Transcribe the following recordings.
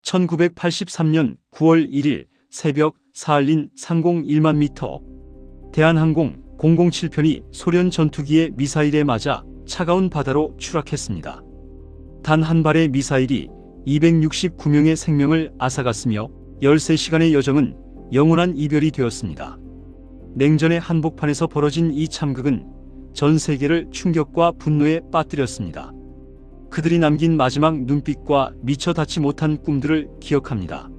1983년 9월 1일 새벽 사할린 상공 1만 미터 대한항공 007편이 소련 전투기의 미사일에 맞아 차가운 바다로 추락했습니다. 단 한 발의 미사일이 269명의 생명을 앗아갔으며 13시간의 여정은 영원한 이별이 되었습니다. 냉전의 한복판에서 벌어진 이 참극은 전 세계를 충격과 분노에 빠뜨렸습니다. 그들이 남긴 마지막 눈빛과 미처 닿지 못한 꿈들을 기억합니다.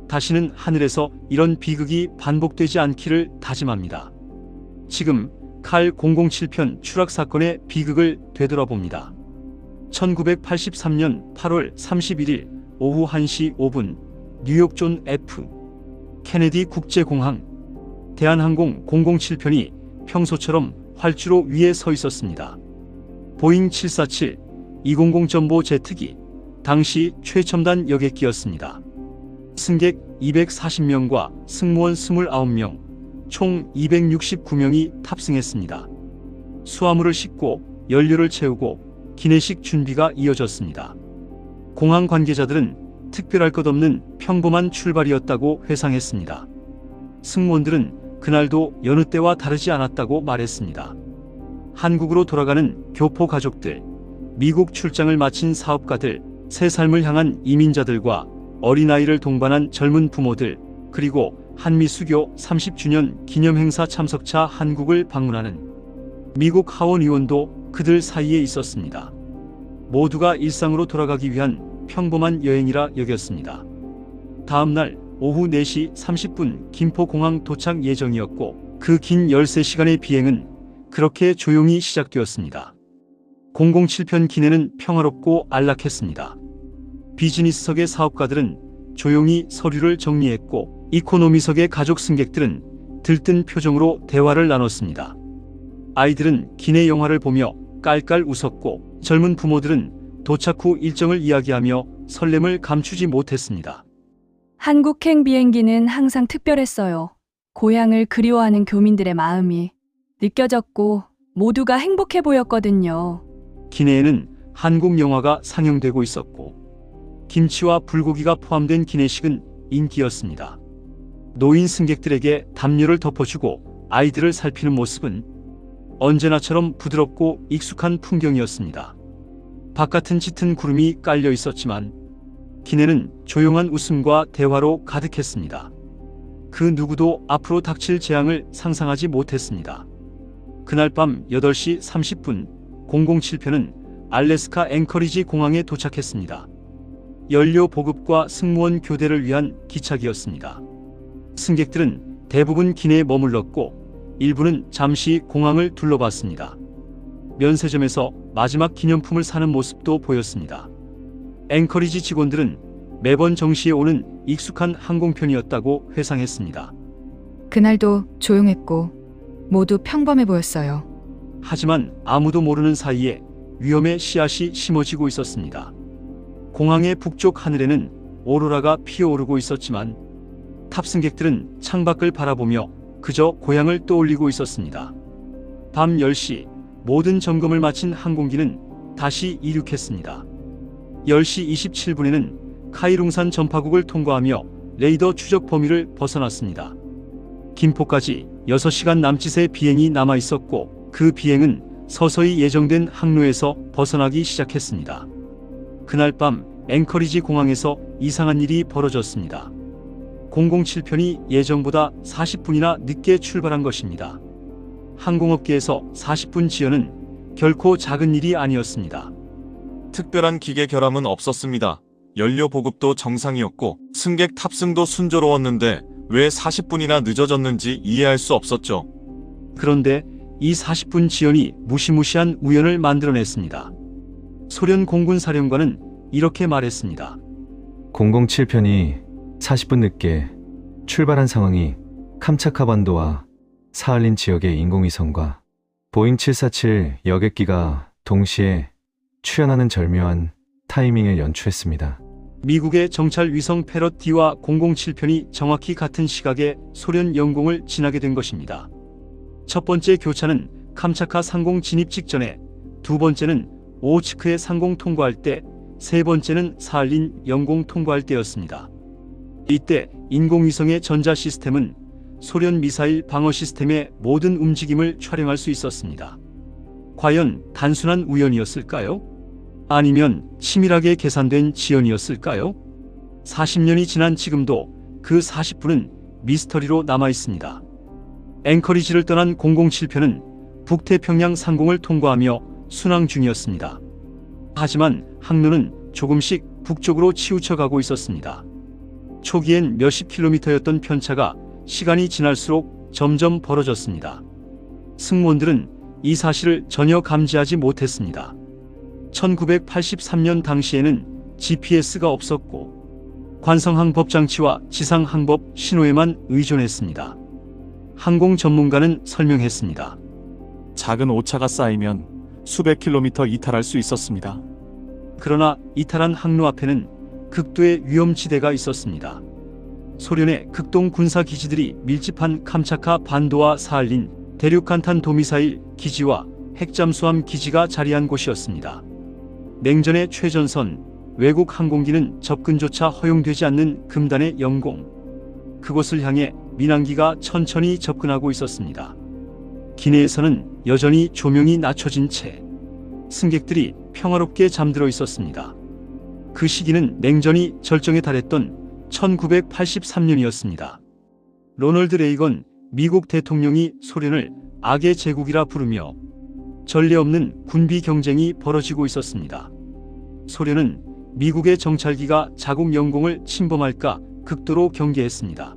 다시는 하늘에서 이런 비극이 반복되지 않기를 다짐합니다. 지금 칼 007편 추락 사건의 비극을 되돌아봅니다. 1983년 8월 31일 오후 1시 5분 뉴욕 존 F. 케네디 국제공항 대한항공 007편이 평소처럼 활주로 위에 서 있었습니다. 보잉 747 200 전보 제트기, 당시 최첨단 여객기였습니다. 승객 240명과 승무원 29명, 총 269명이 탑승했습니다. 수화물을 싣고 연료를 채우고 기내식 준비가 이어졌습니다. 공항 관계자들은 특별할 것 없는 평범한 출발이었다고 회상했습니다. 승무원들은 그날도 여느 때와 다르지 않았다고 말했습니다. 한국으로 돌아가는 교포 가족들, 미국 출장을 마친 사업가들, 새 삶을 향한 이민자들과 어린아이를 동반한 젊은 부모들, 그리고 한미 수교 30주년 기념행사 참석차 한국을 방문하는 미국 하원 의원도 그들 사이에 있었습니다. 모두가 일상으로 돌아가기 위한 평범한 여행이라 여겼습니다. 다음 날 오후 4시 30분 김포공항 도착 예정이었고 그 긴 13시간의 비행은 그렇게 조용히 시작되었습니다. 007편 기내는 평화롭고 안락했습니다. 비즈니스석의 사업가들은 조용히 서류를 정리했고 이코노미석의 가족 승객들은 들뜬 표정으로 대화를 나눴습니다. 아이들은 기내 영화를 보며 깔깔 웃었고 젊은 부모들은 도착 후 일정을 이야기하며 설렘을 감추지 못했습니다. 한국행 비행기는 항상 특별했어요. 고향을 그리워하는 교민들의 마음이 느껴졌고 모두가 행복해 보였거든요. 기내에는 한국 영화가 상영되고 있었고 김치와 불고기가 포함된 기내식은 인기였습니다. 노인 승객들에게 담요를 덮어주고 아이들을 살피는 모습은 언제나처럼 부드럽고 익숙한 풍경이었습니다. 바깥은 짙은 구름이 깔려 있었지만 기내는 조용한 웃음과 대화로 가득했습니다. 그 누구도 앞으로 닥칠 재앙을 상상하지 못했습니다. 그날 밤 8시 30분 007편은 알래스카 앵커리지 공항에 도착했습니다. 연료 보급과 승무원 교대를 위한 기착이었습니다. 승객들은 대부분 기내에 머물렀고 일부는 잠시 공항을 둘러봤습니다. 면세점에서 마지막 기념품을 사는 모습도 보였습니다. 앵커리지 직원들은 매번 정시에 오는 익숙한 항공편이었다고 회상했습니다. 그날도 조용했고 모두 평범해 보였어요. 하지만 아무도 모르는 사이에 위험의 씨앗이 심어지고 있었습니다. 공항의 북쪽 하늘에는 오로라가 피어오르고 있었지만 탑승객들은 창밖을 바라보며 그저 고향을 떠올리고 있었습니다. 밤 10시 모든 점검을 마친 항공기는 다시 이륙했습니다. 10시 27분에는 카이룽산 전파국을 통과하며 레이더 추적 범위를 벗어났습니다. 김포까지 6시간 남짓의 비행이 남아 있었고 그 비행은 서서히 예정된 항로에서 벗어나기 시작했습니다. 그날 밤 앵커리지 공항에서 이상한 일이 벌어졌습니다. 007편이 예정보다 40분이나 늦게 출발한 것입니다. 항공업계에서 40분 지연은 결코 작은 일이 아니었습니다. 특별한 기계 결함은 없었습니다. 연료 보급도 정상이었고 승객 탑승도 순조로웠는데 왜 40분이나 늦어졌는지 이해할 수 없었죠. 그런데 이 40분 지연이 무시무시한 우연을 만들어냈습니다. 소련 공군 사령관은 이렇게 말했습니다. 007편이 40분 늦게 출발한 상황이 캄차카반도와 사할린 지역의 인공위성과 보잉 747 여객기가 동시에 출현하는 절묘한 타이밍을 연출했습니다. 미국의 정찰 위성 패럿 D와 007편이 정확히 같은 시각에 소련 영공을 지나게 된 것입니다. 첫 번째 교차는 캄차카 상공 진입 직전에, 두 번째는 오호츠크의 상공 통과할 때 세 번째는 사할린 영공 통과할 때였습니다. 이때 인공위성의 전자 시스템은 소련 미사일 방어 시스템의 모든 움직임을 촬영할 수 있었습니다. 과연 단순한 우연이었을까요? 아니면 치밀하게 계산된 지연이었을까요? 40년이 지난 지금도 그 40분은 미스터리로 남아 있습니다. 앵커리지를 떠난 007편은 북태평양 상공을 통과하며 순항 중이었습니다. 하지만 항로는 조금씩 북쪽으로 치우쳐 가고 있었습니다. 초기엔 몇십 킬로미터였던 편차가 시간이 지날수록 점점 벌어졌습니다. 승무원들은 이 사실을 전혀 감지하지 못했습니다. 1983년 당시에는 GPS가 없었고 관성항법 장치와 지상항법 신호에만 의존했습니다. 항공 전문가는 설명했습니다. 작은 오차가 쌓이면 수백 킬로미터 이탈할 수 있었습니다. 그러나 이탈한 항로 앞에는 극도의 위험지대가 있었습니다. 소련의 극동 군사 기지들이 밀집한 캄차카 반도와 사할린 대륙간탄 도미사일 기지와 핵잠수함 기지가 자리한 곳이었습니다. 냉전의 최전선, 외국 항공기는 접근조차 허용되지 않는 금단의 영공. 그곳을 향해 민항기가 천천히 접근하고 있었습니다. 기내에서는 여전히 조명이 낮춰진 채 승객들이 평화롭게 잠들어 있었습니다. 그 시기는 냉전이 절정에 달했던 1983년이었습니다. 로널드 레이건 미국 대통령이 소련을 악의 제국이라 부르며 전례 없는 군비 경쟁이 벌어지고 있었습니다. 소련은 미국의 정찰기가 자국 영공을 침범할까 극도로 경계했습니다.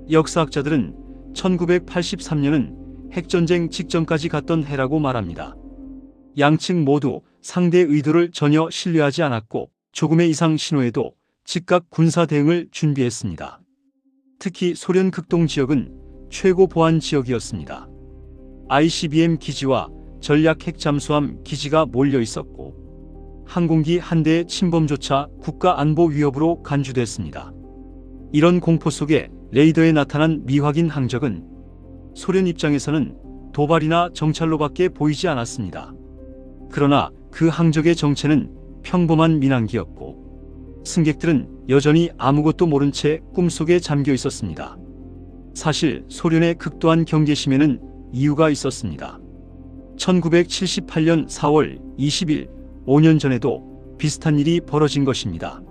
역사학자들은 1983년은 핵전쟁 직전까지 갔던 해라고 말합니다. 양측 모두 상대의 의도를 전혀 신뢰하지 않았고 조금의 이상 신호에도 즉각 군사 대응을 준비했습니다. 특히 소련 극동 지역은 최고 보안 지역이었습니다. ICBM 기지와 전략 핵 잠수함 기지가 몰려 있었고 항공기 한 대의 침범조차 국가 안보 위협으로 간주됐습니다. 이런 공포 속에 레이더에 나타난 미확인 항적은 소련 입장에서는 도발이나 정찰로밖에 보이지 않았습니다. 그러나 그 항적의 정체는 평범한 민항기였고 승객들은 여전히 아무것도 모른 채 꿈속에 잠겨 있었습니다. 사실 소련의 극도한 경계심에는 이유가 있었습니다. 1978년 4월 20일 5년 전에도 비슷한 일이 벌어진 것입니다.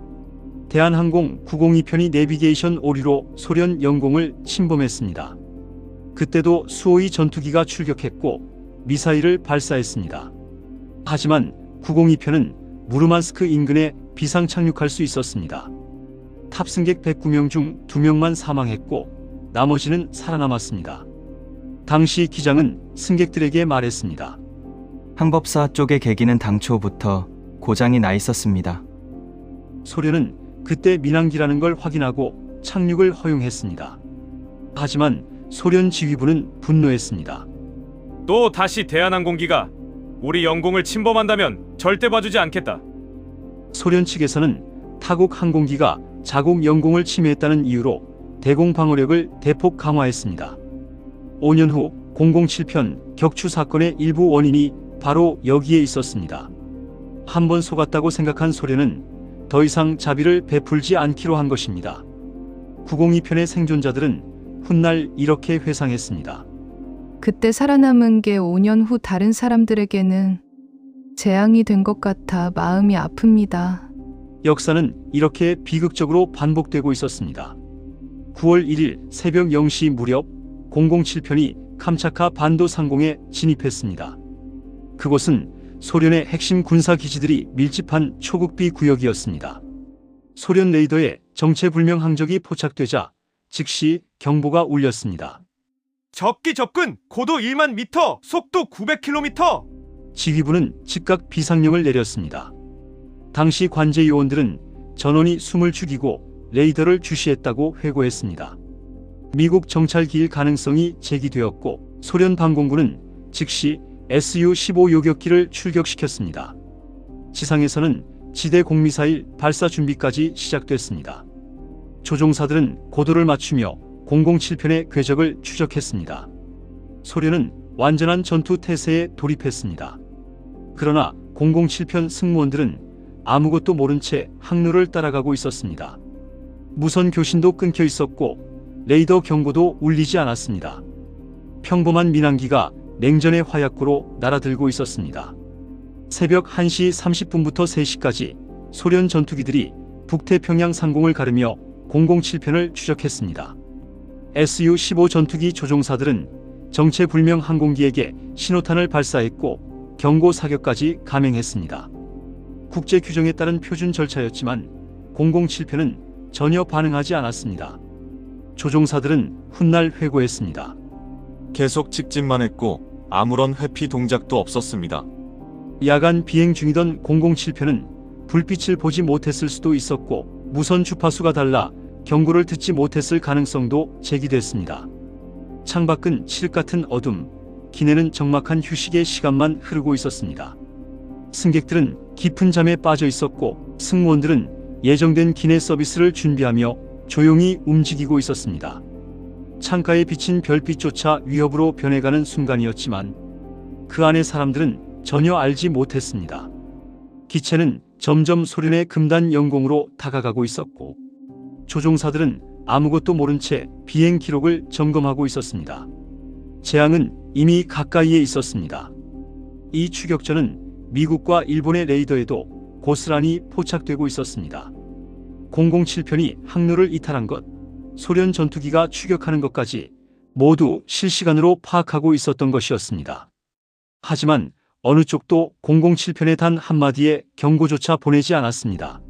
대한항공 902편이 내비게이션 오류로 소련 영공을 침범했습니다. 그때도 수호의 전투기가 출격했고 미사일을 발사했습니다. 하지만 902편은 무르만스크 인근에 비상 착륙할 수 있었습니다. 탑승객 109명 중 2명만 사망했고 나머지는 살아남았습니다. 당시 기장은 승객들에게 말했습니다. 항법사 쪽의 계기는 당초부터 고장이 나 있었습니다. 소련은 그때 민항기라는 걸 확인하고 착륙을 허용했습니다. 하지만 소련 지휘부는 분노했습니다. 또 다시 대한항공기가 우리 영공을 침범한다면 절대 봐주지 않겠다. 소련 측에서는 타국 항공기가 자국 영공을 침해했다는 이유로 대공 방어력을 대폭 강화했습니다. 5년 후 007편 격추 사건의 일부 원인이 바로 여기에 있었습니다. 한 번 속았다고 생각한 소련은 더 이상 자비를 베풀지 않기로 한 것입니다. 902편의 생존자들은 훗날 이렇게 회상했습니다. 그때 살아남은 게 5년 후 다른 사람들에게는 재앙이 된 것 같아 마음이 아픕니다. 역사는 이렇게 비극적으로 반복되고 있었습니다. 9월 1일 새벽 0시 무렵 007편이 캄차카 반도 상공에 진입했습니다. 그곳은 소련의 핵심 군사 기지들이 밀집한 초국비 구역이었습니다. 소련 레이더에 정체불명 항적이 포착되자 즉시 경보가 울렸습니다. 적기 접근! 고도 1만 미터! 속도 900km! 지휘부는 즉각 비상령을 내렸습니다. 당시 관제 요원들은 전원이 숨을 죽이고 레이더를 주시했다고 회고했습니다. 미국 정찰기일 가능성이 제기되었고 소련 방공군은 즉시 Su-15 요격기를 출격시켰습니다. 지상에서는 지대 공미사일 발사 준비까지 시작됐습니다. 조종사들은 고도를 맞추며 007편의 궤적을 추적했습니다. 소련은 완전한 전투 태세에 돌입했습니다. 그러나 007편 승무원들은 아무것도 모른 채 항로를 따라가고 있었습니다. 무선 교신도 끊겨 있었고 레이더 경고도 울리지 않았습니다. 평범한 민항기가 냉전의 화약고로 날아들고 있었습니다. 새벽 1시 30분부터 3시까지 소련 전투기들이 북태평양 상공을 가르며 007편을 추적했습니다. Su-15 전투기 조종사들은 정체불명 항공기에게 신호탄을 발사했고 경고 사격까지 감행했습니다. 국제 규정에 따른 표준 절차였지만 007편은 전혀 반응하지 않았습니다. 조종사들은 훗날 회고했습니다. 계속 직진만 했고 아무런 회피 동작도 없었습니다. 야간 비행 중이던 007편은 불빛을 보지 못했을 수도 있었고 무선 주파수가 달라 경고를 듣지 못했을 가능성도 제기됐습니다. 창밖은 칠흑 같은 어둠, 기내는 적막한 휴식의 시간만 흐르고 있었습니다. 승객들은 깊은 잠에 빠져 있었고 승무원들은 예정된 기내 서비스를 준비하며 조용히 움직이고 있었습니다. 창가에 비친 별빛조차 위협으로 변해가는 순간이었지만 그 안의 사람들은 전혀 알지 못했습니다. 기체는 점점 소련의 금단 영공으로 다가가고 있었고 조종사들은 아무것도 모른 채 비행 기록을 점검하고 있었습니다. 재앙은 이미 가까이에 있었습니다. 이 추격전은 미국과 일본의 레이더에도 고스란히 포착되고 있었습니다. 007편이 항로를 이탈한 것, 소련 전투기가 추격하는 것까지 모두 실시간으로 파악하고 있었던 것이었습니다. 하지만 어느 쪽도 007편에 단 한마디의 경고조차 보내지 않았습니다.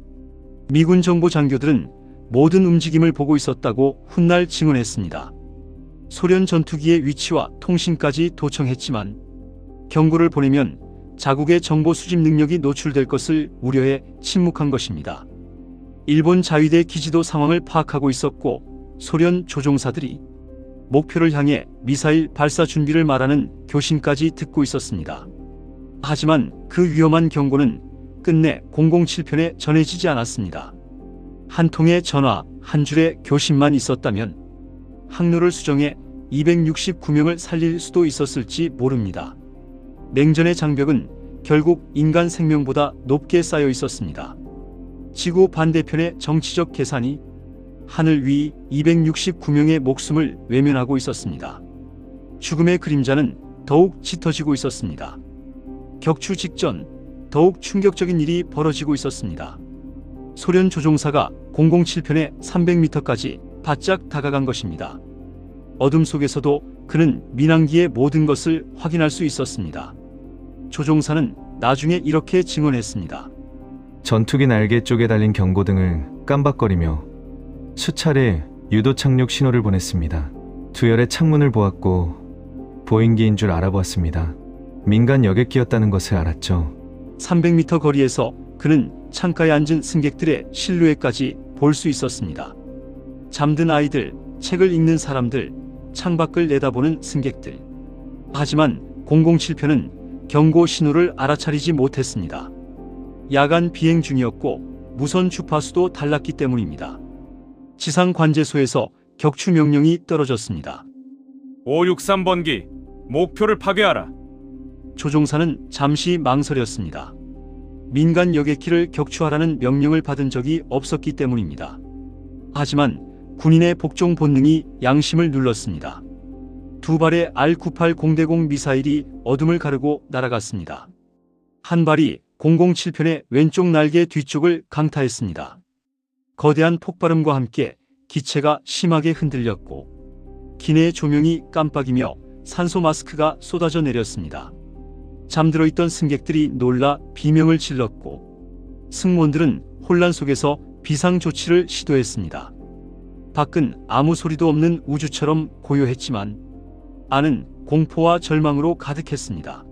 미군 정보 장교들은 모든 움직임을 보고 있었다고 훗날 증언했습니다. 소련 전투기의 위치와 통신까지 도청했지만 경고를 보내면 자국의 정보 수집 능력이 노출될 것을 우려해 침묵한 것입니다. 일본 자위대 기지도 상황을 파악하고 있었고 소련 조종사들이 목표를 향해 미사일 발사 준비를 말하는 교신까지 듣고 있었습니다. 하지만 그 위험한 경고는 끝내 007편에 전해지지 않았습니다. 한 통의 전화, 한 줄의 교신만 있었다면 항로를 수정해 269명을 살릴 수도 있었을지 모릅니다. 냉전의 장벽은 결국 인간 생명보다 높게 쌓여 있었습니다. 지구 반대편의 정치적 계산이 하늘 위 269명의 목숨을 외면하고 있었습니다. 죽음의 그림자는 더욱 짙어지고 있었습니다. 격추 직전 더욱 충격적인 일이 벌어지고 있었습니다. 소련 조종사가 007편의 300m까지 바짝 다가간 것입니다. 어둠 속에서도 그는 민항기의 모든 것을 확인할 수 있었습니다. 조종사는 나중에 이렇게 증언했습니다. 전투기 날개 쪽에 달린 경고등을 깜박거리며 수차례 유도 착륙 신호를 보냈습니다. 두열의 창문을 보았고 보잉기인 줄 알아보았습니다. 민간 여객기였다는 것을 알았죠. 300m 거리에서 그는 창가에 앉은 승객들의 실루엣까지 볼 수 있었습니다. 잠든 아이들, 책을 읽는 사람들, 창밖을 내다보는 승객들. 하지만 007편은 경고 신호를 알아차리지 못했습니다. 야간 비행 중이었고 무선 주파수도 달랐기 때문입니다. 지상 관제소에서 격추 명령이 떨어졌습니다. 563번기, 목표를 파괴하라. 조종사는 잠시 망설였습니다. 민간 여객기를 격추하라는 명령을 받은 적이 없었기 때문입니다. 하지만 군인의 복종 본능이 양심을 눌렀습니다. 두 발의 R-98 공대공 미사일이 어둠을 가르고 날아갔습니다. 한 발이 007편의 왼쪽 날개 뒤쪽을 강타했습니다. 거대한 폭발음과 함께 기체가 심하게 흔들렸고 기내의 조명이 깜빡이며 산소 마스크가 쏟아져 내렸습니다. 잠들어 있던 승객들이 놀라 비명을 질렀고 승무원들은 혼란 속에서 비상조치를 시도했습니다. 밖은 아무 소리도 없는 우주처럼 고요했지만 안은 공포와 절망으로 가득했습니다.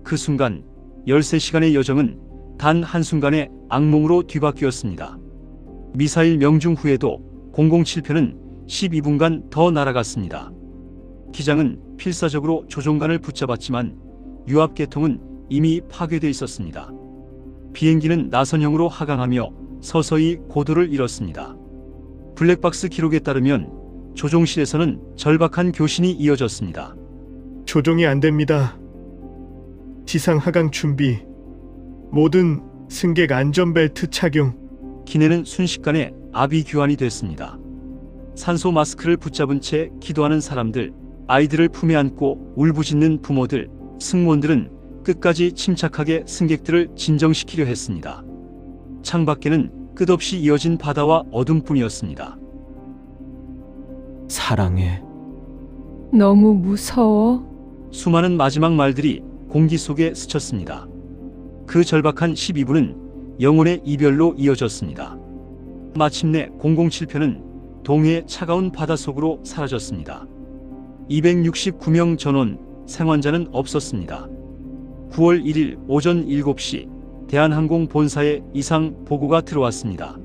그 순간 13시간의 여정은 단 한순간의 악몽으로 뒤바뀌었습니다. 미사일 명중 후에도 007편은 12분간 더 날아갔습니다. 기장은 필사적으로 조종관을 붙잡았지만 유압계통은 이미 파괴되어 있었습니다. 비행기는 나선형으로 하강하며 서서히 고도를 잃었습니다. 블랙박스 기록에 따르면 조종실에서는 절박한 교신이 이어졌습니다. 조종이 안 됩니다. 지상 하강 준비. 모든 승객 안전벨트 착용. 기내는 순식간에 아비규환이 됐습니다. 산소 마스크를 붙잡은 채 기도하는 사람들, 아이들을 품에 안고 울부짖는 부모들, 승무원들은 끝까지 침착하게 승객들을 진정시키려 했습니다. 창밖에는 끝없이 이어진 바다와 어둠뿐이었습니다. 사랑해. 너무 무서워. 수많은 마지막 말들이 공기 속에 스쳤습니다. 그 절박한 12분은 영혼의 이별로 이어졌습니다. 마침내 007편은 동해의 차가운 바닷속으로 사라졌습니다. 269명 전원, 생환자는 없었습니다. 9월 1일 오전 7시 대한항공 본사에 이상 보고가 들어왔습니다.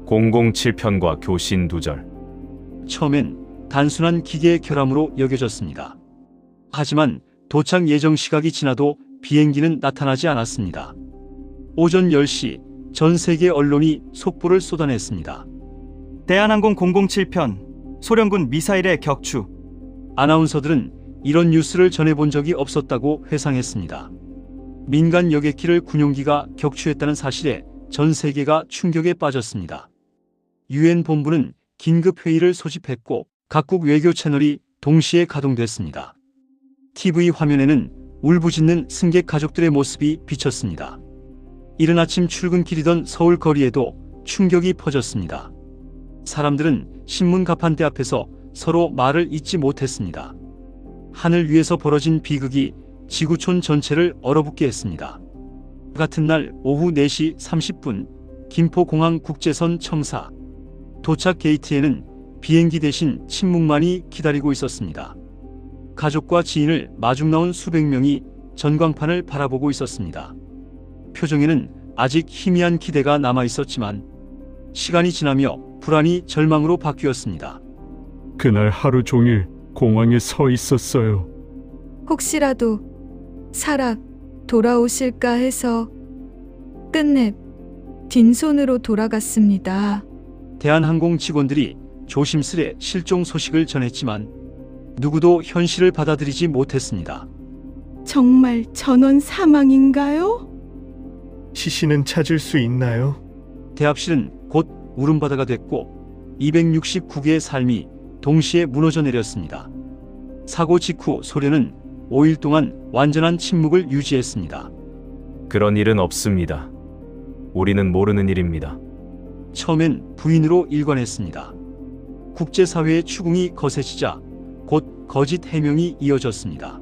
007편과 교신 두절. 처음엔 단순한 기계의 결함으로 여겨졌습니다. 하지만 도착 예정 시각이 지나도 비행기는 나타나지 않았습니다. 오전 10시 전 세계 언론이 속보를 쏟아냈습니다. 대한항공 007편 소련군 미사일의 격추. 아나운서들은 이런 뉴스를 전해본 적이 없었다고 회상했습니다. 민간 여객기를 군용기가 격추했다는 사실에 전 세계가 충격에 빠졌습니다. 유엔 본부는 긴급 회의를 소집했고 각국 외교 채널이 동시에 가동됐습니다. TV 화면에는 울부짖는 승객 가족들의 모습이 비쳤습니다. 이른 아침 출근길이던 서울 거리에도 충격이 퍼졌습니다. 사람들은 신문 가판대 앞에서 서로 말을 잇지 못했습니다. 하늘 위에서 벌어진 비극이 지구촌 전체를 얼어붙게 했습니다. 같은 날 오후 4시 30분 김포공항 국제선 청사 도착 게이트에는 비행기 대신 침묵만이 기다리고 있었습니다. 가족과 지인을 마중 나온 수백 명이 전광판을 바라보고 있었습니다. 표정에는 아직 희미한 기대가 남아 있었지만 시간이 지나며 불안이 절망으로 바뀌었습니다. 그날 하루 종일 공항에 서 있었어요. 혹시라도 살아 돌아오실까 해서 끝내 빈손으로 돌아갔습니다. 대한항공 직원들이 조심스레 실종 소식을 전했지만 누구도 현실을 받아들이지 못했습니다. 정말 전원 사망인가요? 시신은 찾을 수 있나요? 대합실은 곧 울음바다가 됐고 269개의 삶이 동시에 무너져 내렸습니다. 사고 직후 소련은 5일 동안 완전한 침묵을 유지했습니다. 그런 일은 없습니다. 우리는 모르는 일입니다. 처음엔 부인으로 일관했습니다. 국제사회의 추궁이 거세지자 곧 거짓 해명이 이어졌습니다.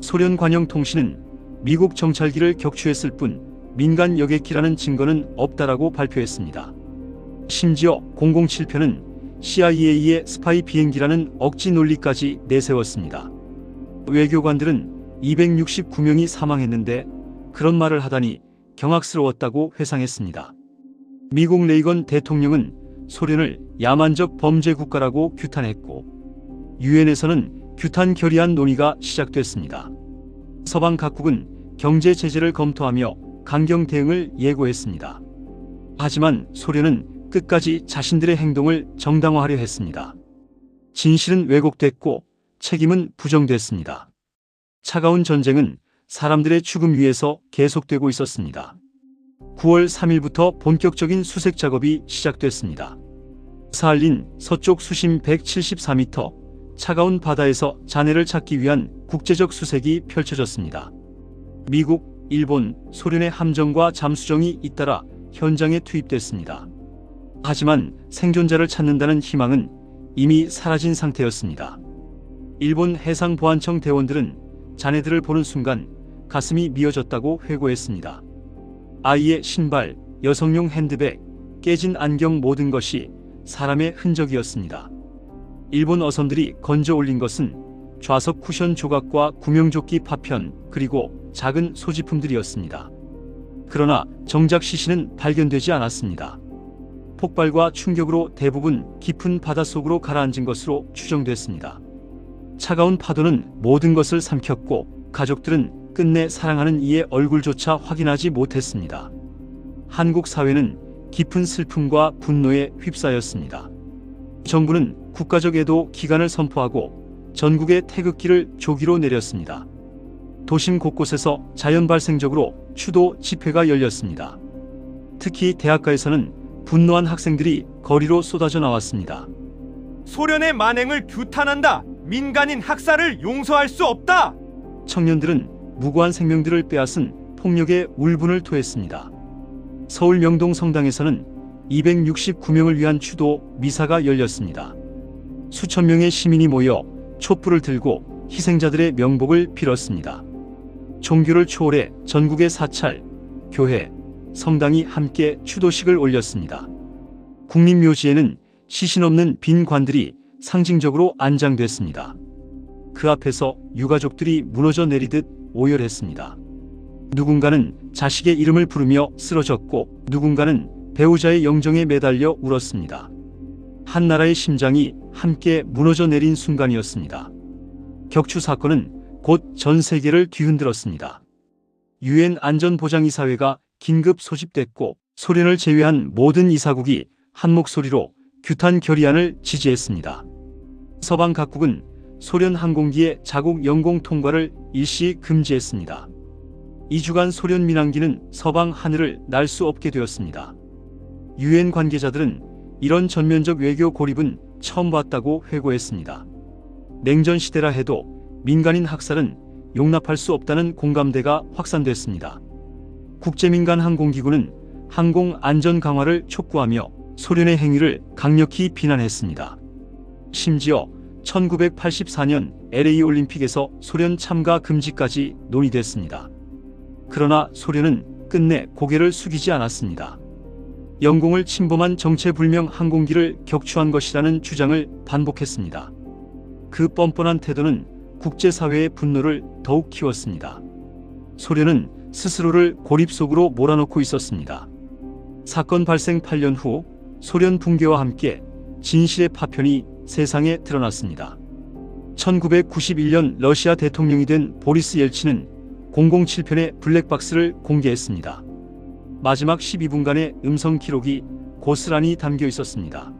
소련 관영통신은 미국 정찰기를 격추했을 뿐 민간 여객기라는 증거는 없다라고 발표했습니다. 심지어 007편은 CIA의 스파이 비행기라는 억지 논리까지 내세웠습니다. 외교관들은 269명이 사망했는데 그런 말을 하다니 경악스러웠다고 회상했습니다. 미국 레이건 대통령은 소련을 야만적 범죄 국가라고 규탄했고 유엔에서는 규탄 결의안 논의가 시작됐습니다. 서방 각국은 경제 제재를 검토하며 강경 대응을 예고했습니다. 하지만 소련은 끝까지 자신들의 행동을 정당화하려 했습니다. 진실은 왜곡됐고 책임은 부정됐습니다. 차가운 전쟁은 사람들의 죽음 위에서 계속되고 있었습니다. 9월 3일부터 본격적인 수색 작업이 시작됐습니다. 사할린 서쪽 수심 174m 차가운 바다에서 잔해를 찾기 위한 국제적 수색이 펼쳐졌습니다. 미국, 일본, 소련의 함정과 잠수정이 잇따라 현장에 투입됐습니다. 하지만 생존자를 찾는다는 희망은 이미 사라진 상태였습니다. 일본 해상보안청 대원들은 잔해들을 보는 순간 가슴이 미어졌다고 회고했습니다. 아이의 신발, 여성용 핸드백, 깨진 안경 모든 것이 사람의 흔적이었습니다. 일본 어선들이 건져 올린 것은 좌석 쿠션 조각과 구명조끼 파편 그리고 작은 소지품들이었습니다. 그러나 정작 시신은 발견되지 않았습니다. 폭발과 충격으로 대부분 깊은 바닷속으로 가라앉은 것으로 추정됐습니다. 차가운 파도는 모든 것을 삼켰고 가족들은 끝내 사랑하는 이의 얼굴조차 확인하지 못했습니다. 한국 사회는 깊은 슬픔과 분노에 휩싸였습니다. 정부는 국가적 애도 기간을 선포하고 전국의 태극기를 조기로 내렸습니다. 도심 곳곳에서 자연발생적으로 추도 집회가 열렸습니다. 특히 대학가에서는 분노한 학생들이 거리로 쏟아져 나왔습니다. 소련의 만행을 규탄한다. 민간인 학살을 용서할 수 없다. 청년들은 무고한 생명들을 빼앗은 폭력의 울분을 토했습니다. 서울 명동 성당에서는 269명을 위한 추도 미사가 열렸습니다. 수천 명의 시민이 모여 촛불을 들고 희생자들의 명복을 빌었습니다. 종교를 초월해 전국의 사찰, 교회, 성당이 함께 추도식을 올렸습니다. 국립묘지에는 시신 없는 빈 관들이 상징적으로 안장됐습니다. 그 앞에서 유가족들이 무너져 내리듯 오열했습니다. 누군가는 자식의 이름을 부르며 쓰러졌고 누군가는 배우자의 영정에 매달려 울었습니다. 한 나라의 심장이 함께 무너져 내린 순간이었습니다. 격추 사건은 곧 전 세계를 뒤흔들었습니다. 유엔 안전보장이사회가 긴급 소집됐고 소련을 제외한 모든 이사국이 한 목소리로 규탄 결의안을 지지했습니다. 서방 각국은 소련 항공기의 자국 영공 통과를 일시 금지했습니다. 2주간 소련 민항기는 서방 하늘을 날 수 없게 되었습니다. 유엔 관계자들은 이런 전면적 외교 고립은 처음 봤다고 회고했습니다. 냉전 시대라 해도 민간인 학살은 용납할 수 없다는 공감대가 확산됐습니다. 국제민간항공기구는 항공 안전 강화를 촉구하며 소련의 행위를 강력히 비난했습니다. 심지어 1984년 LA 올림픽에서 소련 참가 금지까지 논의됐습니다. 그러나 소련은 끝내 고개를 숙이지 않았습니다. 영공을 침범한 정체불명 항공기를 격추한 것이라는 주장을 반복했습니다. 그 뻔뻔한 태도는 국제사회의 분노를 더욱 키웠습니다. 소련은 스스로를 고립 속으로 몰아넣고 있었습니다. 사건 발생 8년 후 소련 붕괴와 함께 진실의 파편이 세상에 드러났습니다. 1991년 러시아 대통령이 된 보리스 옐친은 007편의 블랙박스를 공개했습니다. 마지막 12분간의 음성 기록이 고스란히 담겨 있었습니다.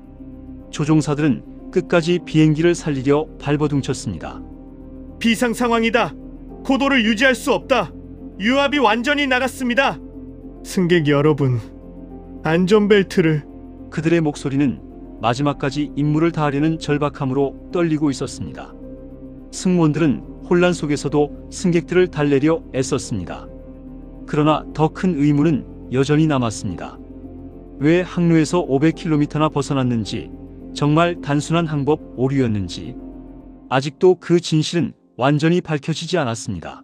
조종사들은 끝까지 비행기를 살리려 발버둥쳤습니다. 비상 상황이다. 고도를 유지할 수 없다. 유압이 완전히 나갔습니다. 승객 여러분, 안전벨트를. 그들의 목소리는 마지막까지 임무를 다하려는 절박함으로 떨리고 있었습니다. 승무원들은 혼란 속에서도 승객들을 달래려 애썼습니다. 그러나 더 큰 의문은 여전히 남았습니다. 왜 항로에서 500km나 벗어났는지, 정말 단순한 항법 오류였는지, 아직도 그 진실은 완전히 밝혀지지 않았습니다.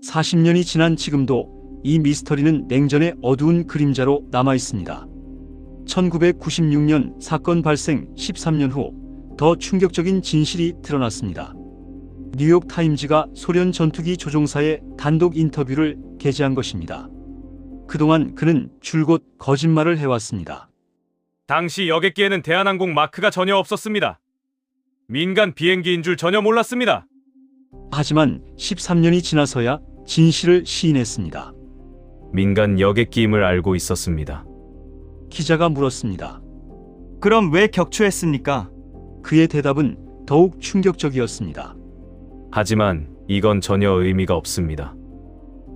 40년이 지난 지금도 이 미스터리는 냉전의 어두운 그림자로 남아 있습니다. 1996년 사건 발생 13년 후 더 충격적인 진실이 드러났습니다. 뉴욕 타임즈가 소련 전투기 조종사의 단독 인터뷰를 게재한 것입니다. 그동안 그는 줄곧 거짓말을 해왔습니다. 당시 여객기에는 대한항공 마크가 전혀 없었습니다. 민간 비행기인 줄 전혀 몰랐습니다. 하지만 13년이 지나서야 진실을 시인했습니다. 민간 여객기임을 알고 있었습니다. 기자가 물었습니다. 그럼 왜 격추했습니까? 그의 대답은 더욱 충격적이었습니다. 하지만 이건 전혀 의미가 없습니다.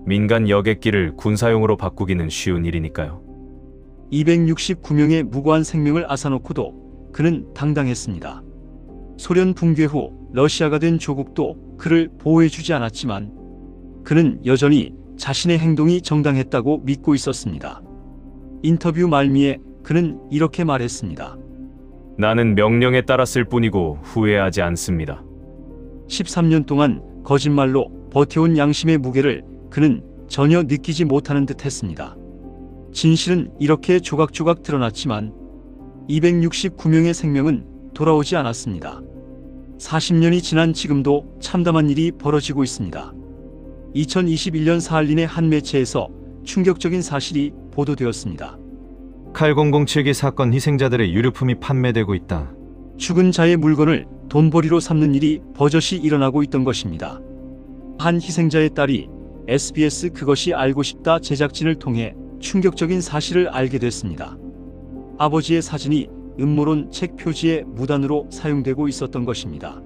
민간 여객기를 군사용으로 바꾸기는 쉬운 일이니까요. 269명의 무고한 생명을 앗아놓고도 그는 당당했습니다. 소련 붕괴 후 러시아가 된 조국도 그를 보호해주지 않았지만 그는 여전히 자신의 행동이 정당했다고 믿고 있었습니다. 인터뷰 말미에 그는 이렇게 말했습니다. 나는 명령에 따랐을 뿐이고 후회하지 않습니다. 13년 동안 거짓말로 버텨온 양심의 무게를 그는 전혀 느끼지 못하는 듯 했습니다. 진실은 이렇게 조각조각 드러났지만 269명의 생명은 돌아오지 않았습니다. 40년이 지난 지금도 참담한 일이 벌어지고 있습니다. 2021년 사할린의 한 매체에서 충격적인 사실이 보도되었습니다. 칼 007기 사건 희생자들의 유류품이 판매되고 있다. 죽은 자의 물건을 돈벌이로 삼는 일이 버젓이 일어나고 있던 것입니다. 한 희생자의 딸이 SBS 그것이 알고 싶다 제작진을 통해 충격적인 사실을 알게 됐습니다. 아버지의 사진이 음모론 책 표지에 무단으로 사용되고 있었던 것입니다.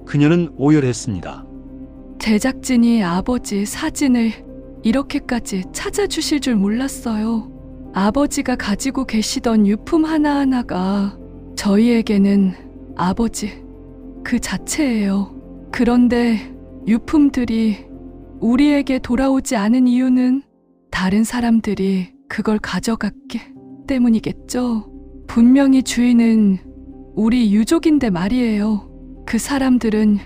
그녀는 오열했습니다. 제작진이 아버지 사진을 이렇게까지 찾아주실 줄 몰랐어요. 아버지가 가지고 계시던 유품 하나하나가 저희에게는 아버지 그 자체예요. 그런데 유품들이 우리에게 돌아오지 않은 이유는 다른 사람들이 그걸 가져갔기 때문이겠죠. 분명히 주인은 우리 유족인데 말이에요. 그 사람들은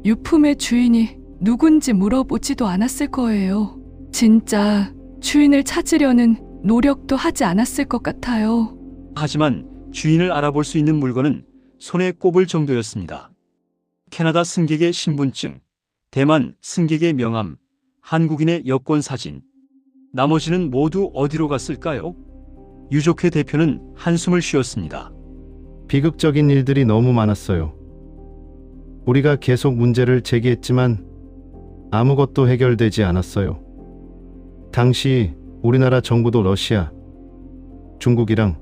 유품의 주인이 누군지 물어보지도 않았을 거예요. 진짜 주인을 찾으려는 노력도 하지 않았을 것 같아요. 하지만 주인을 알아볼 수 있는 물건은 손에 꼽을 정도였습니다. 캐나다 승객의 신분증, 대만 승객의 명함, 한국인의 여권 사진. 나머지는 모두 어디로 갔을까요? 유족회 대표는 한숨을 쉬었습니다. 비극적인 일들이 너무 많았어요. 우리가 계속 문제를 제기했지만 아무것도 해결되지 않았어요. 당시 우리나라 정부도 러시아, 중국이랑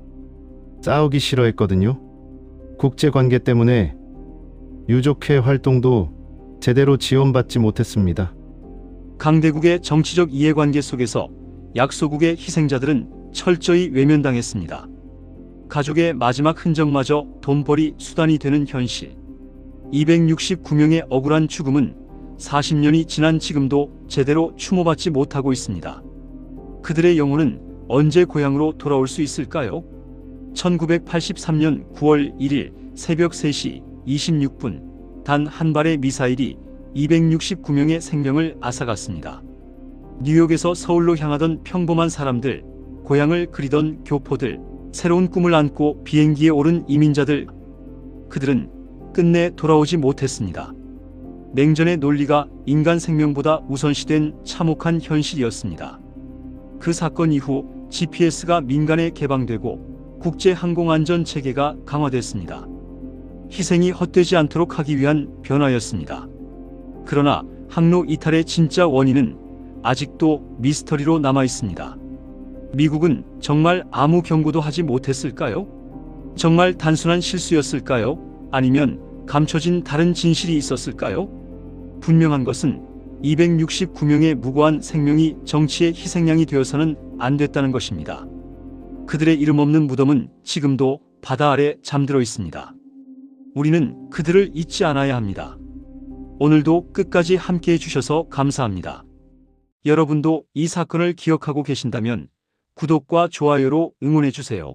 싸우기 싫어했거든요. 국제관계 때문에 유족회 활동도 제대로 지원받지 못했습니다. 강대국의 정치적 이해관계 속에서 약소국의 희생자들은 철저히 외면당했습니다. 가족의 마지막 흔적마저 돈벌이 수단이 되는 현실. 269명의 억울한 죽음은 40년이 지난 지금도 제대로 추모받지 못하고 있습니다. 그들의 영혼은 언제 고향으로 돌아올 수 있을까요? 1983년 9월 1일 새벽 3시 26분 단 한 발의 미사일이 269명의 생명을 앗아갔습니다. 뉴욕에서 서울로 향하던 평범한 사람들, 고향을 그리던 교포들, 새로운 꿈을 안고 비행기에 오른 이민자들, 그들은 끝내 돌아오지 못했습니다. 냉전의 논리가 인간 생명보다 우선시된 참혹한 현실이었습니다. 그 사건 이후 GPS가 민간에 개방되고 국제항공안전체계가 강화됐습니다. 희생이 헛되지 않도록 하기 위한 변화였습니다. 그러나 항로 이탈의 진짜 원인은 아직도 미스터리로 남아 있습니다. 미국은 정말 아무 경고도 하지 못했을까요? 정말 단순한 실수였을까요? 아니면 감춰진 다른 진실이 있었을까요? 분명한 것은 269명의 무고한 생명이 정치의 희생양이 되어서는 안 됐다는 것입니다. 그들의 이름 없는 무덤은 지금도 바다 아래 잠들어 있습니다. 우리는 그들을 잊지 않아야 합니다. 오늘도 끝까지 함께해 주셔서 감사합니다. 여러분도 이 사건을 기억하고 계신다면 구독과 좋아요로 응원해 주세요.